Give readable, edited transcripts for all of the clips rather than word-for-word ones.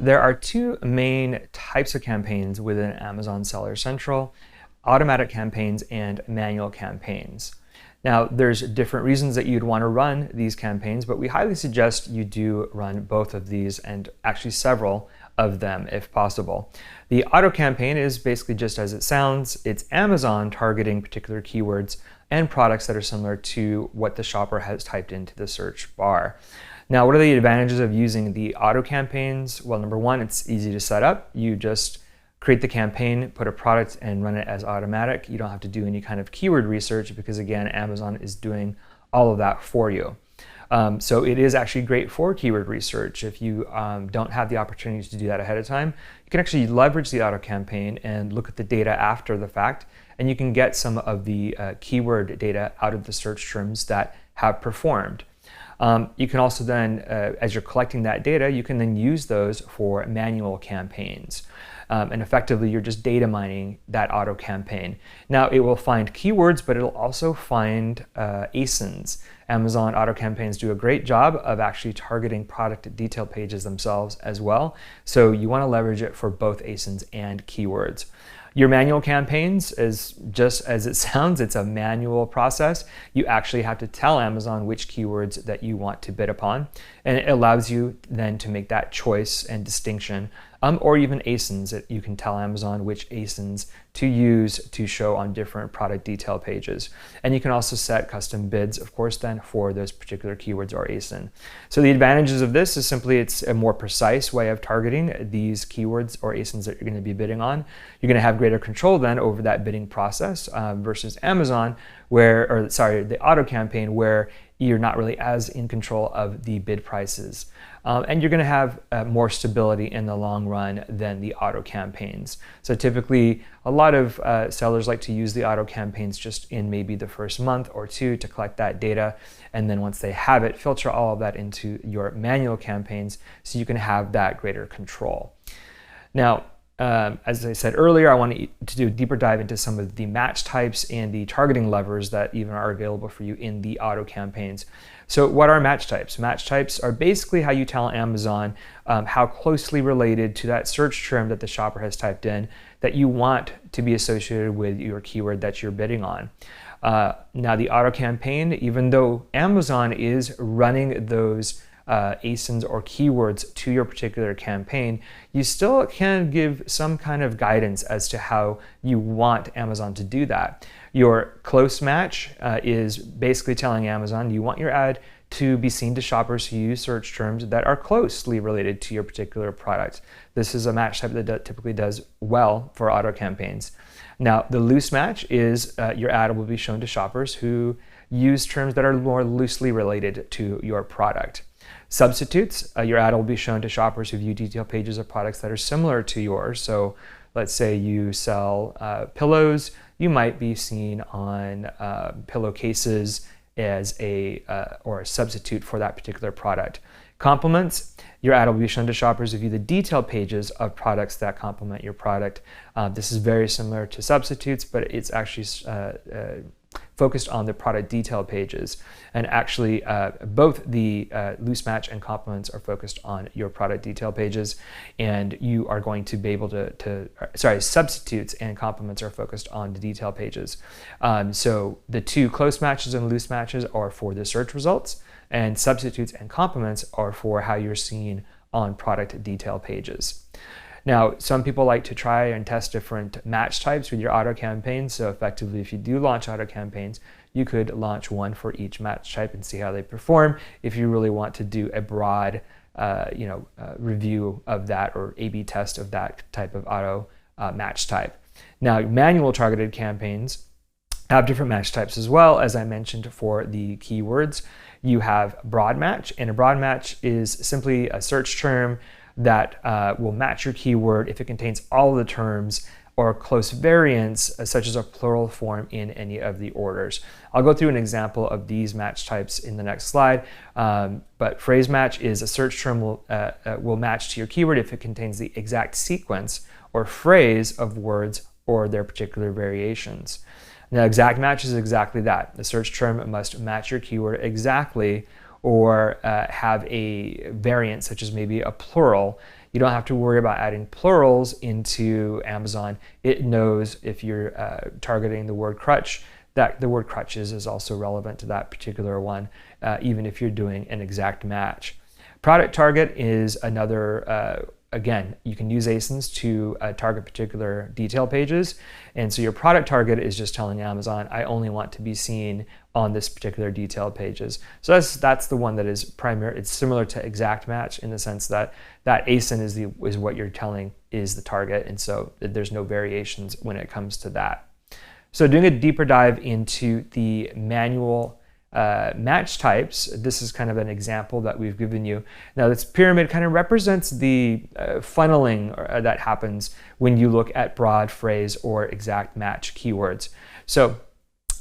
There are two main types of campaigns within Amazon Seller Central: automatic campaigns and manual campaigns. Now, there's different reasons that you'd want to run these campaigns, but we highly suggest you do run both of these, and actually several of them if possible. The auto campaign is basically just as it sounds. It's Amazon targeting particular keywords and products that are similar to what the shopper has typed into the search bar. Now, what are the advantages of using the auto campaigns? Well, number one, it's easy to set up. You just create the campaign, put a product, and run it as automatic. You don't have to do any kind of keyword research because, again, Amazon is doing all of that for you. So it is actually great for keyword research. If you don't have the opportunity to do that ahead of time, you can actually leverage the auto campaign and look at the data after the fact, and you can get some of the keyword data out of the search terms that have performed. You can also then, as you're collecting that data, you can then use those for manual campaigns. And effectively, you're just data mining that auto campaign. Now, it will find keywords, but it'll also find ASINs. Amazon auto campaigns do a great job of actually targeting product detail pages themselves as well. So you want to leverage it for both ASINs and keywords. Your manual campaigns is just as it sounds. It's a manual process. You actually have to tell Amazon which keywords that you want to bid upon, and it allows you then to make that choice and distinction, or even ASINs. That you can tell Amazon which ASINs to use to show on different product detail pages. And you can also set custom bids, of course, then for those particular keywords or ASIN. So the advantages of this is simply it's a more precise way of targeting these keywords or ASINs that you're going to be bidding on. You're going to have greater control then over that bidding process versus Amazon, the auto campaign, where you're not really as in control of the bid prices. And you're going to have more stability in the long run than the auto campaigns. So typically, a lot of sellers like to use the auto campaigns just in maybe the first month or two to collect that data. And then once they have it, filter all of that into your manual campaigns so you can have that greater control. Now, as I said earlier, I want to do a deeper dive into some of the match types and the targeting levers that even are available for you in the auto campaigns. So what are match types? Match types are basically how you tell Amazon how closely related to that search term that the shopper has typed in that you want to be associated with your keyword that you're bidding on. Now, the auto campaign, even though Amazon is running those ASINs or keywords to your particular campaign, you still can give some kind of guidance as to how you want Amazon to do that. Your close match is basically telling Amazon you want your ad to be seen to shoppers who use search terms that are closely related to your particular product. This is a match type that typically does well for auto campaigns. Now, the loose match is your ad will be shown to shoppers who use terms that are more loosely related to your product. Substitutes, your ad will be shown to shoppers who view detail pages of products that are similar to yours. So let's say you sell pillows, you might be seen on pillowcases as a substitute for that particular product. Complements, your ad will be shown to shoppers who view the detail pages of products that complement your product. This is very similar to substitutes, but it's actually focused on the product detail pages. And actually, both the loose match and complements are focused on your product detail pages, and you are going to be able substitutes and complements are focused on the detail pages. So the two close matches and loose matches are for the search results, and substitutes and complements are for how you're seen on product detail pages. Now, some people like to try and test different match types with your auto campaigns. So effectively, if you do launch auto campaigns, you could launch one for each match type and see how they perform if you really want to do a broad review of that or A/B test of that type of auto match type. Now, manual targeted campaigns have different match types as well. As I mentioned, for the keywords, you have broad match, and a broad match is simply a search term that will match your keyword if it contains all of the terms or close variants, such as a plural form in any of the orders. I'll go through an example of these match types in the next slide, but phrase match is a search term will match to your keyword if it contains the exact sequence or phrase of words or their particular variations. Now, exact match is exactly that. The search term must match your keyword exactly, or have a variant such as maybe a plural. You don't have to worry about adding plurals into Amazon. It knows if you're targeting the word crutch, that the word crutches is also relevant to that particular one, even if you're doing an exact match. Product target is another, again, you can use ASINs to target particular detail pages. And so your product target is just telling Amazon, I only want to be seen on this particular detail pages. So that's the one that is primary. It's similar to exact match in the sense that that ASIN is what you're telling is the target. And so there's no variations when it comes to that. So doing a deeper dive into the manual match types, this is kind of an example that we've given you. Now this pyramid kind of represents the funneling that happens when you look at broad phrase or exact match keywords. So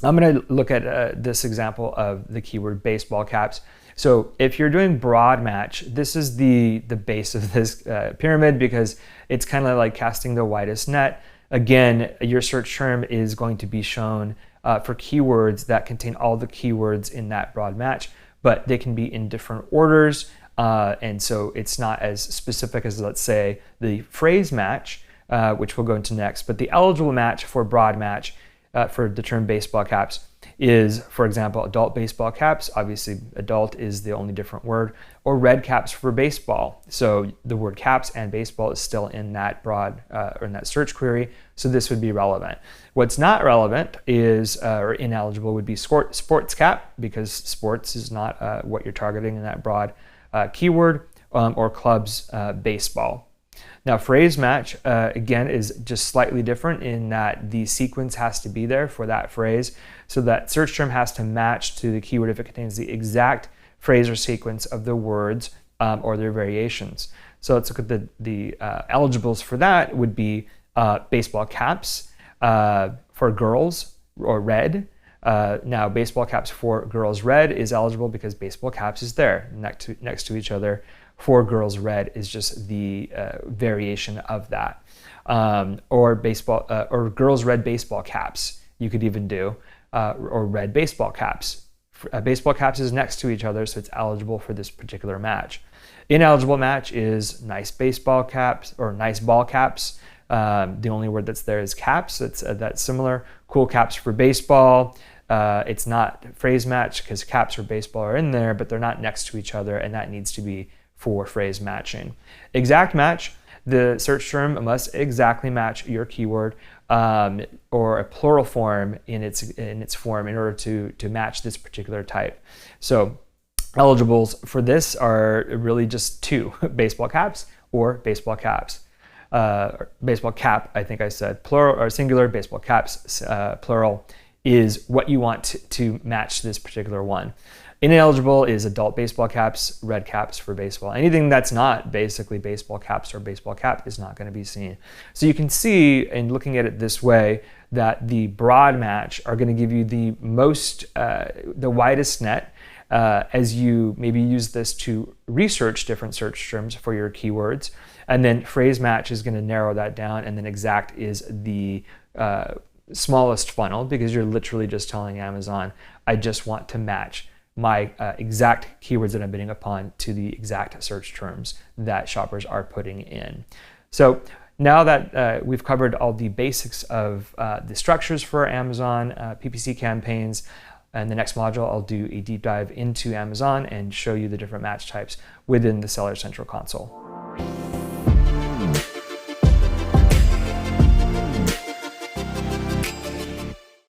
I'm going to look at this example of the keyword baseball caps. So if you're doing broad match, this is the base of this pyramid because it's kind of like casting the widest net. Again, your search term is going to be shown for keywords that contain all the keywords in that broad match, but they can be in different orders. And so it's not as specific as, let's say, the phrase match, which we'll go into next. But the eligible match for broad match for the term baseball caps is, for example, adult baseball caps. Obviously, adult is the only different word, or red caps for baseball. So the word caps and baseball is still in that broad or in that search query. So this would be relevant. What's not relevant is, or ineligible, would be sports cap, because sports is not what you're targeting in that broad keyword, or clubs baseball. Now phrase match, again, is just slightly different in that the sequence has to be there for that phrase. So that search term has to match to the keyword if it contains the exact phrase or sequence of the words or their variations. So let's look at the eligibles for that would be baseball caps for girls, or red. Now baseball caps for girls red is eligible because baseball caps is there next to each other. For girls red is just the variation of that. Or girls red baseball caps you could even do, or red baseball caps. Baseball caps is next to each other, so it's eligible for this particular match. Ineligible match is nice baseball caps or nice ball caps. The only word that's there is caps. That's similar. Cool caps for baseball. It's not phrase match because caps for baseball are in there, but they're not next to each other, and that needs to be for phrase matching. Exact match, the search term must exactly match your keyword or a plural form in its form in order to match this particular type. So eligibles for this are really just two: baseball caps or baseball caps. Baseball cap, I think I said plural or singular. Baseball caps, plural, is what you want to match this particular one. Ineligible is adult baseball caps, red caps for baseball. Anything that's not basically baseball caps or baseball cap is not going to be seen. So you can see, in looking at it this way, that the broad match are going to give you the widest net as you maybe use this to research different search terms for your keywords. And then phrase match is going to narrow that down, and then exact is the smallest funnel, because you're literally just telling Amazon, I just want to match my exact keywords that I'm bidding upon to the exact search terms that shoppers are putting in. So now that we've covered all the basics of the structures for Amazon PPC campaigns, in the next module, I'll do a deep dive into Amazon and show you the different match types within the Seller Central console.